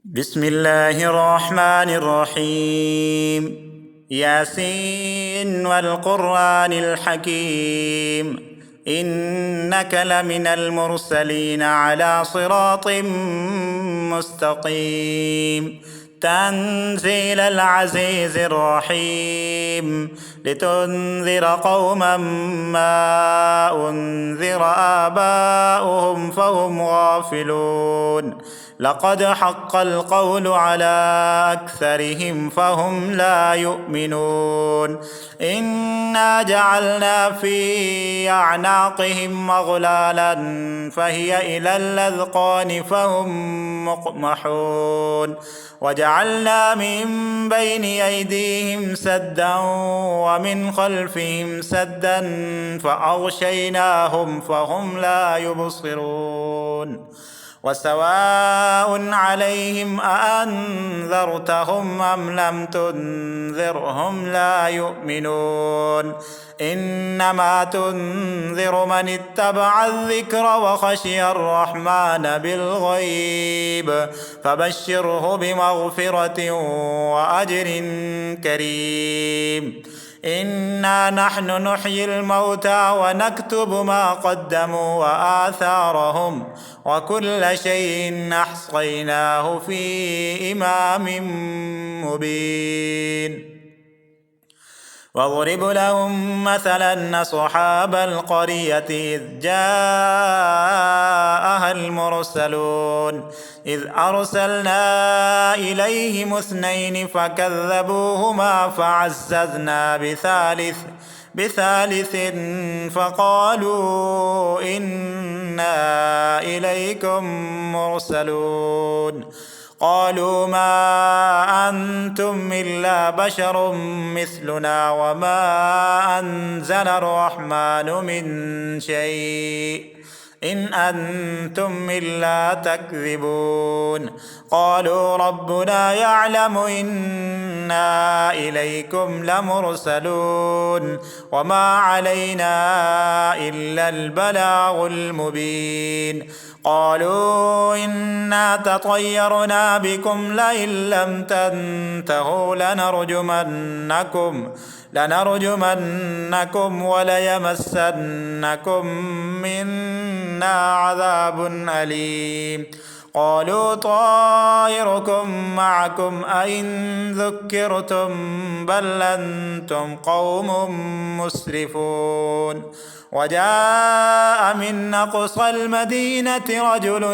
بسم الله الرحمن الرحيم. ياسين والقرآن الحكيم، إنك لمن المرسلين على صراط مستقيم. تنزيل العزيز الرحيم، لتنذر قوما ما أنذر آباؤهم فهم غافلون. لقد حق القول على أكثرهم فهم لا يؤمنون. إنا جعلنا في أعناقهم أغلالا فهي إلى الأذقان فهم مقمحون. وجعلنا من بين أيديهم سدا ومن خلفهم سدا فأغشيناهم فهم لا يبصرون. وسواء عليهم أأنذرتهم أم لم تنذرهم لا يؤمنون. إنما تنذر من اتبع الذكر وخشي الرحمن بالغيب، فبشره بمغفرة وأجر كريم. إنا نحن نحيي الموتى ونكتب ما قدموا وآثارهم، وكل شيء أحصيناه في إمام مبين. واضرب لهم مثلا أصحاب القرية إذ جاءها المرسلون إذ أرسلنا إليهم اثنين فكذبوهما فعززنا بثالث فقالوا إنا إليكم مرسلون. قالوا ما أنتم إلا بشر مثلنا وما أنزل الرحمن من شيء إن أنتم إلا تكذبون. قالوا ربنا يعلم إنا إليكم لمرسلون وما علينا إلا البلاغ المبين. قالوا إنا تطيرنا بكم لئن لم تنتهوا لنرجمنكم وليمسنكم منا عذاب أليم. قالوا طائركم معكم أئن ذكرتم بل أنتم قوم مسرفون. وجاء من أقصى المدينة رجل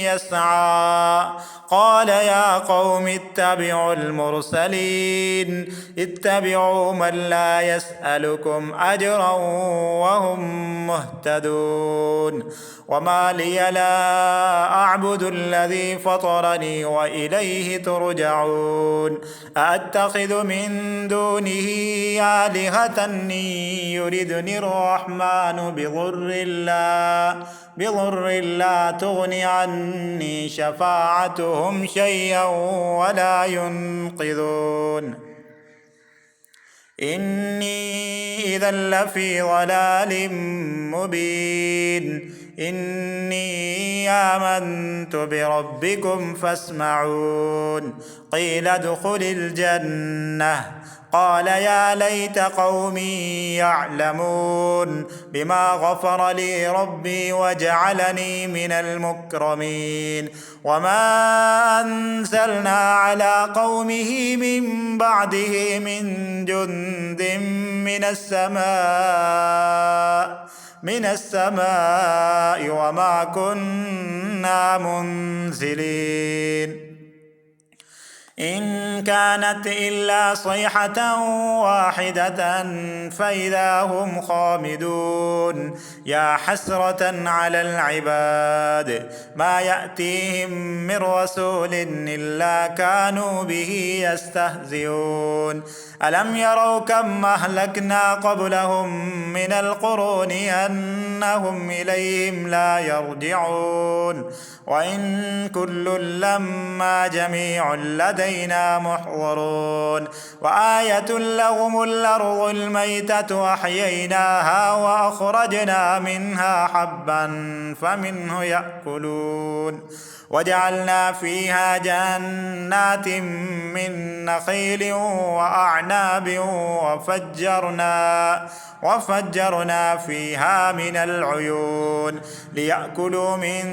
يسعى قال يا قوم اتبعوا المرسلين اتبعوا من لا يسألكم أجرا وهم مهتدون. وما لي لا أعبد الذي فطرني وإليه ترجعون. أأتخذ من دونه آلهة يردني الرحمن بضر لا تغن عني شفاعتهم شيئا ولا ينقذون. إني إذا لفي ضلال مبين. إني آمنت بربكم فاسمعون. قيل ادخل الجنة قال يا ليت قومي يعلمون بما غفر لي ربي وجعلني من المكرمين. وما أنزلنا على قومه من بعده من جند من السماء وما كنا منزلين. إن كانت إلا صيحة واحدة فإذا هم خامدون. يا حسرة على العباد ما يأتيهم من رسول إلا كانوا به يستهزئون. ألم يروا كم أهلكنا قبلهم من القرون أنهم إليهم لا يرجعون. وإن كل لما جميع لدينا محضرون. وآية لهم الأرض الميتة أحييناها وأخرجنا منها حبا فمنه يأكلون وجعلنا فيها جنات من نخيل وأعناب وفجرنا فيها من العيون ليأكلوا من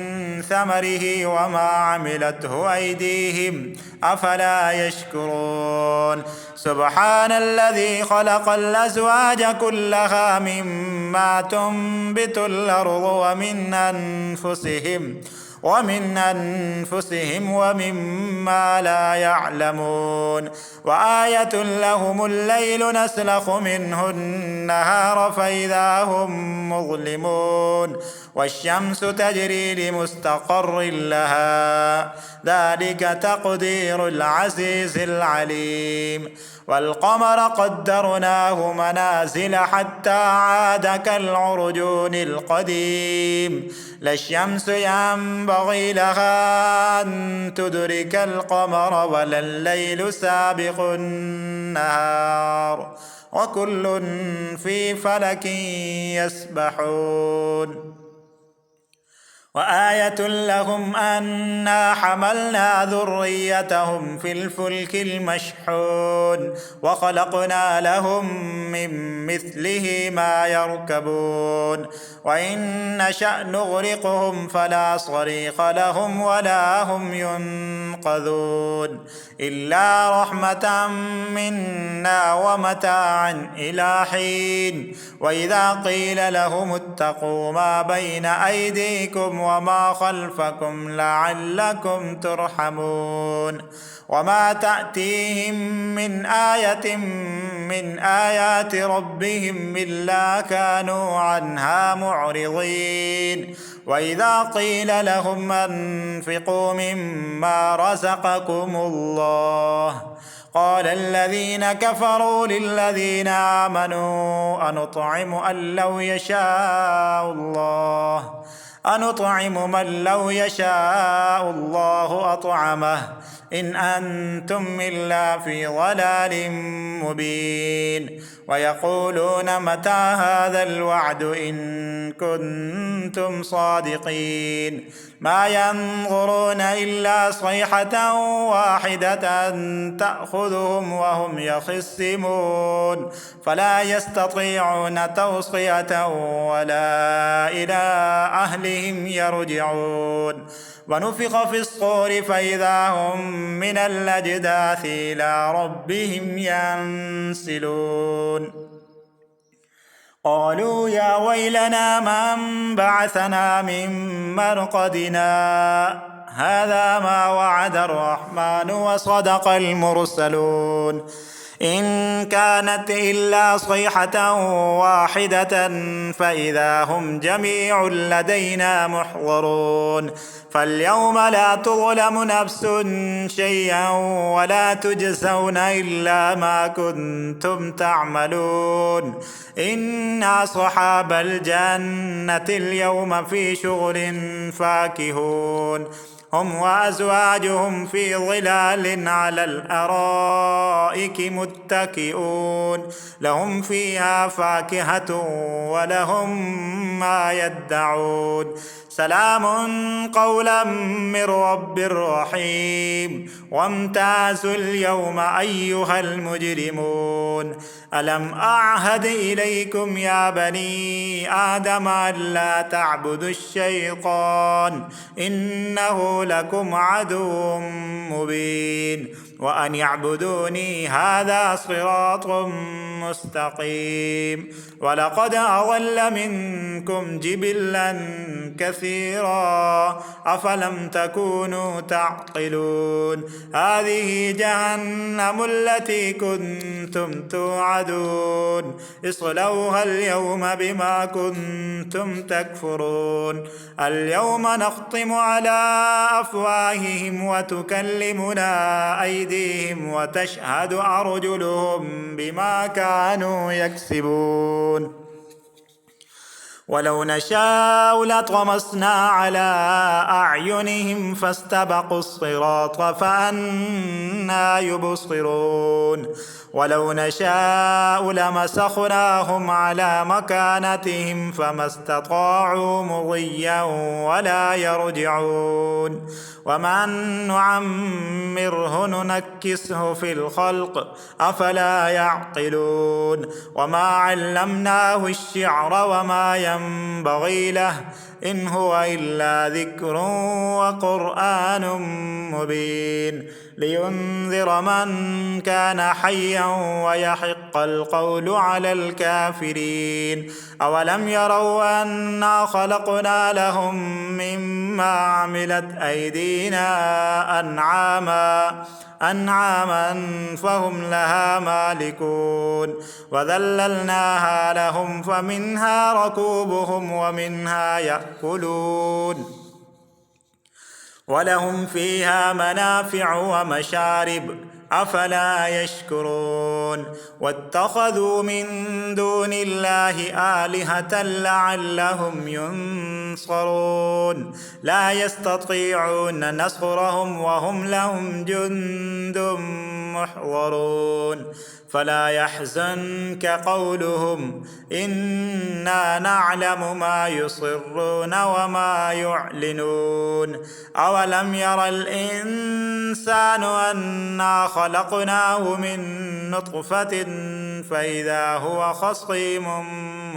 ثمره وما عملته أيديهم أفلا يشكرون سبحان الذي خلق الأزواج كلها مما تنبت الأرض ومن أنفسهم ومما لا يعلمون وآية لهم الليل نسلخ منه النهار فإذا هم مظلمون والشمس تجري لمستقر لها ذلك تقدير العزيز العليم والقمر قدرناه منازل حتى عاد كالعرجون القديم لا الشمس ينبغي لها أن تدرك القمر ولا الليل سابق النهار وكل في فلك يسبحون وآية لهم أنا حملنا ذريتهم في الفلك المشحون وخلقنا لهم من مثله ما يركبون وإن نشأ نغرقهم فلا صريخ لهم ولا هم ينقذون إلا رحمة منا ومتاعا إلى حين وإذا قيل لهم اتقوا ما بين أيديكم وما خلفكم لعلكم ترحمون وما تأتيهم من آية من آيات ربهم إلا كانوا عنها معرضين وإذا قيل لهم أنفقوا مما رزقكم الله قال الذين كفروا للذين آمنوا أنطعم من لو يشاء الله أطعمه إن أنتم إلا في ضلال مبين ويقولون متى هذا الوعد إن كنتم صادقين ما ينظرون إلا صيحة واحدة تأخذهم وهم يخصمون فلا يستطيعون توصية ولا إلى أهلهم يرجعون ونفخ في الصور فإذا هم من الأجداث إلى ربهم ينسلون قالوا يا ويلنا من بعثنا من مرقدنا هذا ما وعد الرحمن وصدق المرسلون إن كانت إلا صيحة واحدة فإذا هم جميع لدينا محضرون فاليوم لا تظلم نفس شيئا ولا تجزون إلا ما كنتم تعملون إن أصحاب الجنة اليوم في شغل فاكهون هم وأزواجهم في ظلال على الأرائك متكئون لهم فيها فاكهة ولهم ما يدعون سلام قولا من رب رحيم وامتازوا اليوم أيها المجرمون ألم أعهد إليكم يا بني آدم ألا تعبدوا الشيطان إنه لكم عدو مبين وأن يعبدوني هذا صراط مستقيم ولقد أضل منكم جبلا كثيرا أفلم تكونوا تعقلون هذه جهنم التي كنتم توعدون اصلوها اليوم بما كنتم تكفرون اليوم نختم على أفواههم وتكلمنا أيديهم وتشهد أرجلهم بما كانوا يكسبون ولو نشاء لطمسنا على أعينهم فاستبقوا الصراط فأنى يبصرون ولو نشاء لمسخناهم على مكانتهم فما استطاعوا مضيا ولا يرجعون ومن نعمره ننكسه في الخلق أفلا يعقلون وما علمناه الشعر وما ينبغي له إن هو إلا ذكر وقرآن مبين لينذر من كان حيا ويحق القول على الكافرين أولم يروا أنا خلقنا لهم مما عملت أيدينا أنعاما فهم لها مالكون وذللناها لهم فمنها ركوبهم ومنها يأكلون ولهم فيها منافع ومشارب أفلا يشكرون واتخذوا من دون الله آلهة لعلهم ينصرون لا يستطيعون نصرهم وهم لهم جند محضرون فلا يحزنك قولهم إنا نعلم ما يصرون وما يعلنون أولم ير الإنسان أنا خلقناه من نطفة فإذا هو خصيم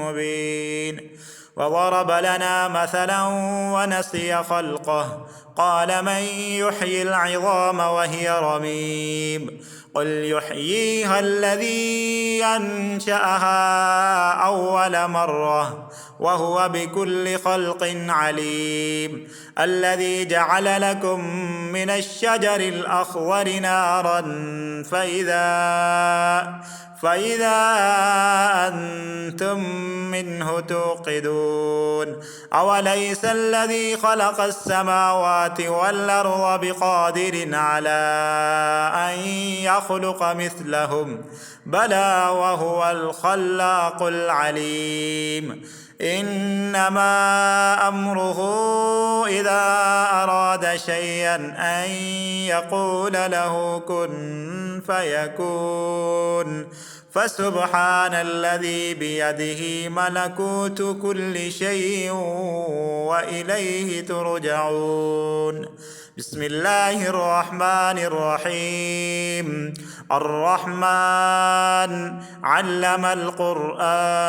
مبين وضرب لنا مثلا ونسي خلقه قال من يحيي العظام وهي رميم قل يحييها الذي أنشأها أول مرة وهو بكل خلق عليم الذي جعل لكم من الشجر الأخضر نارا فإذا أنتم منه توقدون أوليس الذي خلق السماوات والأرض بقادر على أن يخلق مثلهم بلى وهو الخلاق العليم إنما أمره إذا أراد شيئا أن يقول له كن فيكون فسبحان الذي بيده ملكوت كل شيء وإليه ترجعون بسم الله الرحمن الرحيم الرحمن علم القرآن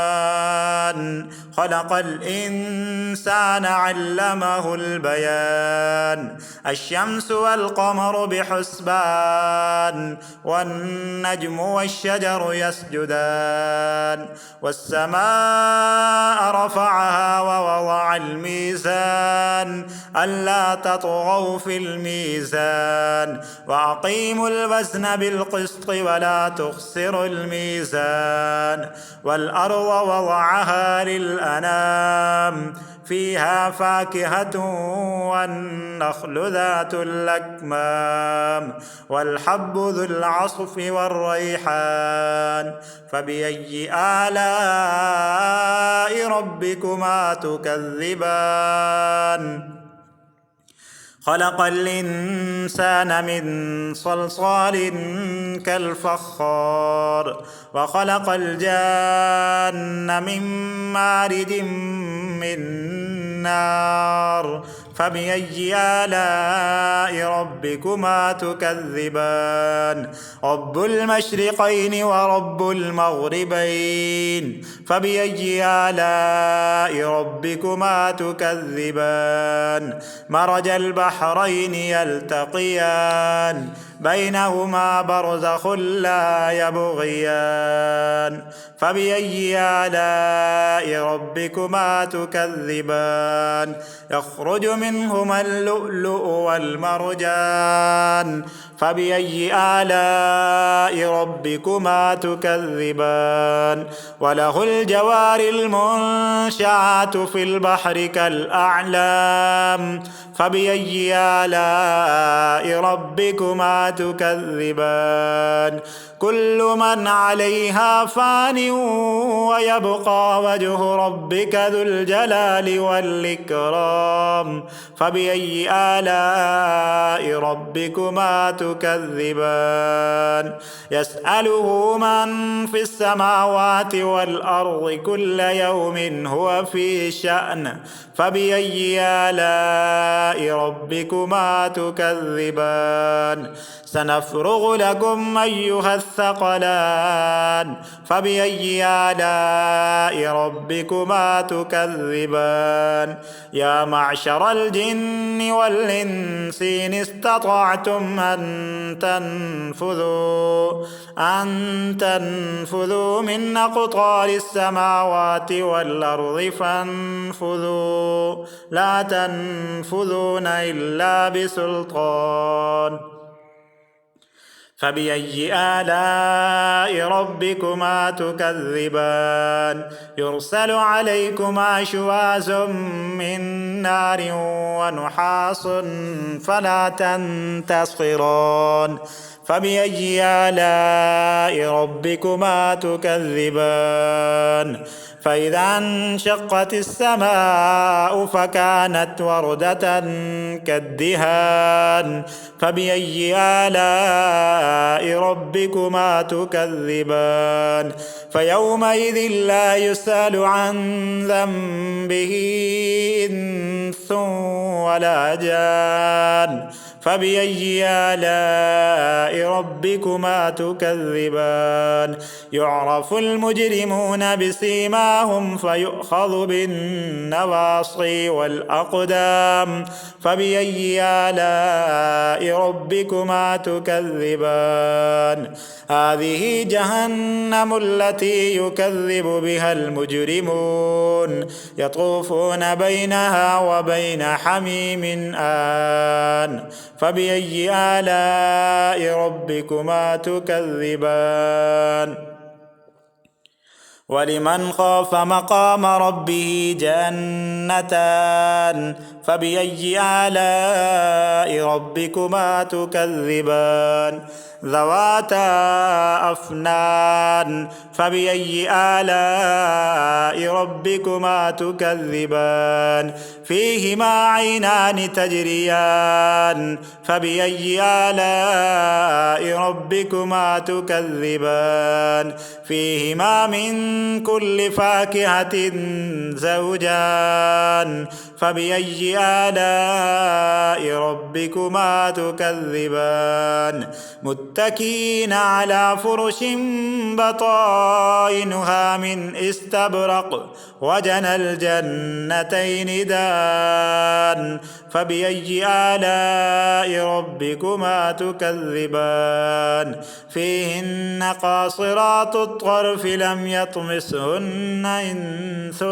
خلق الإنسان علمه البيان الشمس والقمر بحسبان والنجم والشجر يسجدان والسماء رفعها ووضع الميزان ألا تطغوا في الميزان وأقيموا الوزن بالقسط ولا تخسروا الميزان والأرض وضعها للأنام فيها فاكهة والنخل ذات الأكمام والحب ذو العصف والريحان فبأي آلاء ربكما تكذبان خلق الإنسان من صلصال كالفخار وخلق الجان من مارد من نار فبأي آلاء ربكما تكذبان رب المشرقين ورب المغربين فبأي آلاء ربكما تكذبان مرج البحرين يلتقيان بينهما برزخ لا يبغيان فبأي آلاء ربكما تكذبان يخرج منهما اللؤلؤ والمرجان فبأي آلاء ربكما تكذبان وله الجوار المنشآت في البحر كالأعلام فبأي آلاء ربكما تكذبان كل من عليها فان ويبقى وجه ربك ذو الجلال والإكرام فبأي آلاء ربكما تكذبان يسأله من في السماوات والأرض كل يوم هو في شأن فبأي آلاء ربكما تكذبان سنفرغ لكم أيها الثقلان فبأي آلاء ربكما تكذبان يا معشر الجن والإنس إن استطعتم أن تنفذوا من أقطار السماوات والأرض فانفذوا لا تنفذون إلا بسلطان فبأي آلاء ربكما تكذبان يرسل عليكما شواظ من نار ونحاس فلا تنتصران فبأي آلاء ربكما تكذبان فإذا انشقت السماء فكانت وردة كالدهان فبأي آلاء ربكما تكذبان فيومئذ لا يسأل عن ذنبه إنس ولا جان فبأي آلاء ربكما تكذبان يعرف المجرمون بسيماهم فيؤخذ بالنواصي والأقدام فبأي آلاء ربكما تكذبان هذه جهنم التي يكذب بها المجرمون يطوفون بينها وبين حميم آن فبأي آلاء ربكما تكذبان ولمن خاف مقام ربه جنتان فبأي آلاء ربكما تكذبان ذواتا أفنان فبأي آلاء ربكما تكذبان فيهما عينان تجريان فبأي آلاء ربكما تكذبان فيهما من كل فاكهة زوجان فبأي آلاء ربكما تكذبان متكئين على فرش بطائنها من استبرق وجنى الجنتين دان فبأي آلاء ربكما تكذبان فيهن قاصرات الطرف لم يطمسهن إنس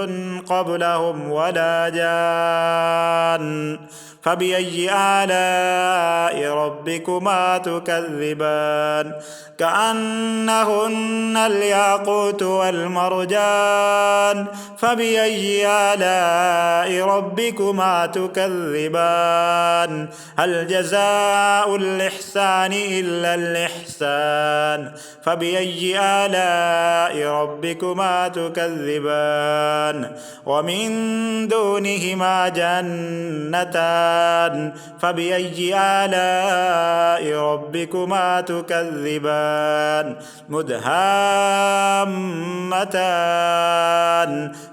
قبلهم ولا جان فبأي آلاء ربكما تكذبان كأنهن الياقوت والمرجان فبأي آلاء ربكما تكذبان هل جزاء الإحسان إلا الإحسان فبأي آلاء ربكما تكذبان ومن دونهما جنتان فبأي آلاء ربكما تكذبان مدهامتان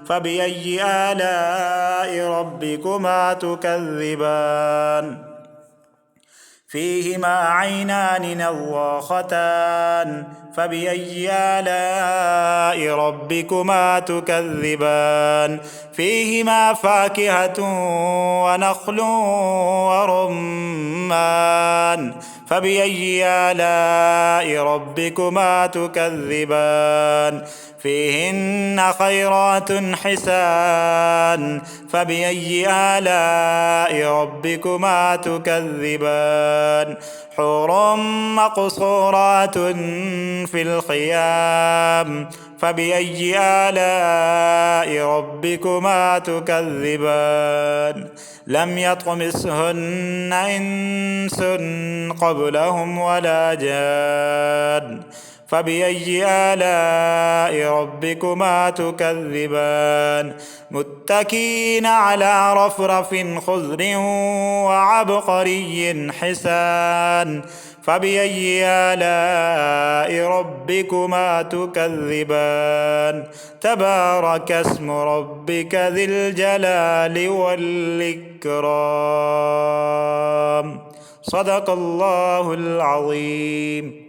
فبأي آلاء ربكما تكذبان فيهما عينان نضاختان فبأي آلاء ربكما تكذبان فيهما فاكهة ونخل ورمان فبأي آلاء ربكما تكذبان فيهن خيرات حسان فبأي آلاء ربكما تكذبان حور مقصورات في الخيام فبأي آلاء ربكما تكذبان لم يطمثهن إنس قبلهم ولا جان فبأي آلاء ربكما تكذبان متكئين على رفرف خضر وعبقري حسان فبأي آلاء ربكما تكذبان تبارك اسم ربك ذي الجلال والإكرام صدق الله العظيم.